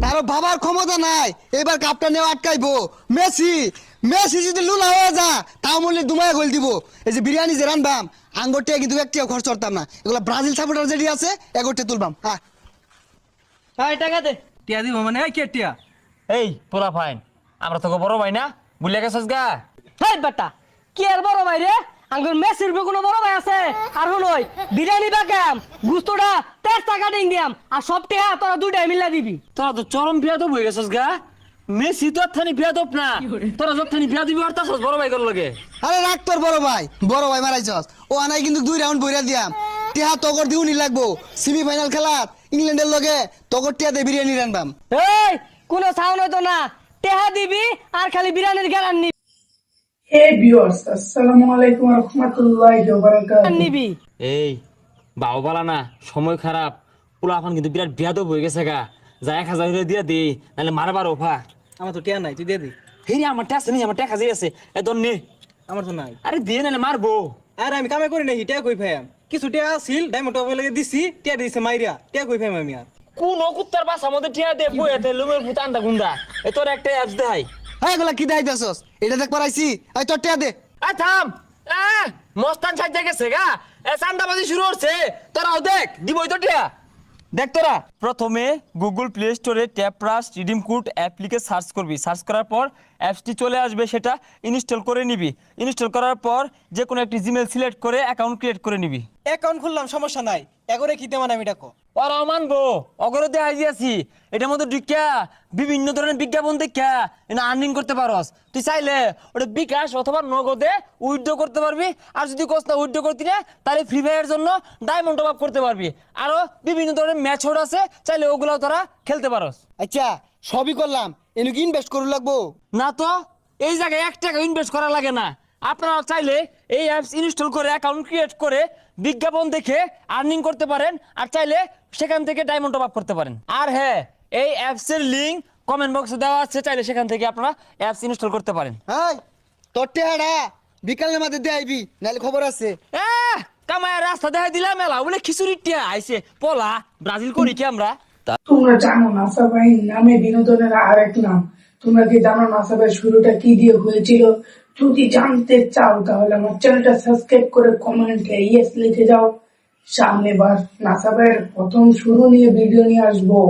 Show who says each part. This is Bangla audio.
Speaker 1: তারও ভাবার ক্ষমতা নাই, এবার কাপটা নেওয়া আটকাইবো। মেসি মেসি যদি লুলা হয়ে যা তাও মনে দুমায় গোল দিব। এই যে বিরিয়ানি যে রানবাম আঙ্গরটিয়া কিন্তু একটিও খরচ করতাম না, এগুলো ব্রাজিল সাপোর্টার যেটি আছে এগোটে তুলবাম। হ্যাঁ
Speaker 2: টাকা দে। টিয়া দিব মানে কে টিয়া?
Speaker 3: এই পোলা ফাইন, আমরা তোকে বড় ভাই না, বুঝলে গেছিস গা?
Speaker 4: হেই বেটা, কি আর বড় ভাই রে? আঙ্গুর মেসির কোনো বড় ভাই আছে? আর হলই বিরিয়ানি বাকাম গুস্তোটা 13 টাকা দিন দিয়াম, আর সব টিয়া তোরা দুইটাই মিলা দিবি।
Speaker 3: তোরা তো চরম বিয়াদব হয়ে গেছিস গা। মেসি তো থানি বিয়াদব না, তোরা যথানি বিয়া দিবি আর তাছাস বড় ভাই কর লগে।
Speaker 1: আরে রাখ তোর বড় ভাই মারাইছস। ও আনাই কিন্তু 2 রাউন্ড বইরা দিয়াম। টিহা তগর দিউনি লাগবো, সেমিফাইনাল খেলাত ইংল্যান্ডের লগে তগর টিয়াতে বিরিয়ানি রানবাম।
Speaker 4: এই কোনো সাউন্ড হইতো না, টেহা দিবি আর খালি বিরিয়ানির গ্যারান
Speaker 5: হে ভিউয়ার্স, আসসালামু আলাইকুম ওয়া রাহমাতুল্লাহি ওয়া বারাকাতুহু।
Speaker 4: নিবি।
Speaker 3: এই বাও বালা না, সময় খারাপ, পোলা এখন কিন্তু বিরাট বিয়াদব হয়ে গেছে গা। যা 1000 হইলে দিয়া দে, নাহলে মারবার ওফা।
Speaker 2: আমার তো টিয়া নাই, তুই দিয়ে দি।
Speaker 3: হেই আমার টাকা আছে, আমার টাকা আছে, এ দন নে।
Speaker 2: আমার তো নাই।
Speaker 3: আরে দে নাহলে মারবো।
Speaker 2: আরে আমি কামে করি নাই, টিয়া কই ফাইম? কিছু টিয়া আছিল, ডায়মন্ড টপ লাগে দিছি, টিয়া দিছে মাইরা। টিয়া কই ফাইম আমি আর?
Speaker 3: কোন কুত্তার বাসা মধ্যে টিয়া দে বইতে লুমের ভূত আন্দা গুন্দা। এ তোর একটা অ্যাপস দেখাই।
Speaker 1: হ্যাঁ এগুলা কি দেখাইতেছস? এটা দেখ পারাইছি। এই তোর টিয়া দে।
Speaker 3: আ থাম, মস্তান সাজ্জা গেছে গা, এ চান্দাবাজি শুরু হচ্ছে। তোরাও দেখ, দিবই তো টিয়া। দেখ তোরা প্রথমে গুগল প্লে স্টোরে ট্যাপরাস রিডিম কোড অ্যাপ লিখে সার্চ করবি। সার্চ করার পর অ্যাপসটি চলে আসবে, সেটা ইনস্টল করে নিবি। ইনস্টল করার পর যে কোনো একটি জিমেল সিলেক্ট করে অ্যাকাউন্ট ক্রিয়েট করে নিবি।
Speaker 2: অ্যাকাউন্ট খুললাম, সমস্যা নাই। এগরে কি তেমন আমি ডাকো?
Speaker 3: ওরা মানবো, অগরতে আইয়াছি। এটার মধ্যে ঢুকিয়া বিভিন্ন ধরনের বিজ্ঞাপন দেখা এটা আর্নিং করতে পারস। তুই চাইলে ওটা বিকাশ অথবা নগদে উইথড্র করতে পারবি। আর যদি কোস্তা উইথড্র করতি না, তাহলে ফ্রি ফায়ারের জন্য ডায়মন্ড টপ আপ করতে পারবি। আরো বিভিন্ন ধরনের ম্যাচ আছে, চাইলে ওগুলাও তোরা খেলতে পারস।
Speaker 1: আচ্ছা সবই করলাম, এনু কি ইনভেস্ট করু লাগবো?
Speaker 3: না তো, এই জায়গায় 1 টাকা ইনভেস্ট করা লাগে না। আপনারা চাইলে এই অ্যাপস ইনস্টল করে অ্যাকাউন্ট ক্রিয়েট করে বিজ্ঞাপন দেখে আর্নিং করতে পারেন, আর চাইলে সেখান থেকে ডায়মন্ড টপ আপ করতে পারেন। আর হ্যাঁ, এই অ্যাপসের লিংক কমেন্ট বক্সে দেওয়া আছে, চাইলে সেখান থেকে আপনারা অ্যাপস ইনস্টল করতে পারেন।
Speaker 1: হ্যাঁ তোর টিয়াটা বিকালের মধ্যে দিয়ে আইবি, নাহলে খবর আছে।
Speaker 3: কামায় রাস্তা দেখাই দিলাম, মেলা বলে খিচুড়ির টিয়া আইছে পলা। ব্রাজিল করি কি আমরা?
Speaker 5: তোমরা জানো নাসা ভাই নামে বিনোদনের আরেক নাম? তোমরা কি জানো নাসা ভাই শুরুটা কি দিয়ে হয়েছিল? যদি জানতে চাও তাহলে আমার চ্যানেলটা সাবস্ক্রাইব করে কমেন্টে ইয়েস লিখে যাও। সামনে বার নাসা ভাইয়ের প্রথম শুরু নিয়ে ভিডিও নিয়ে আসবো।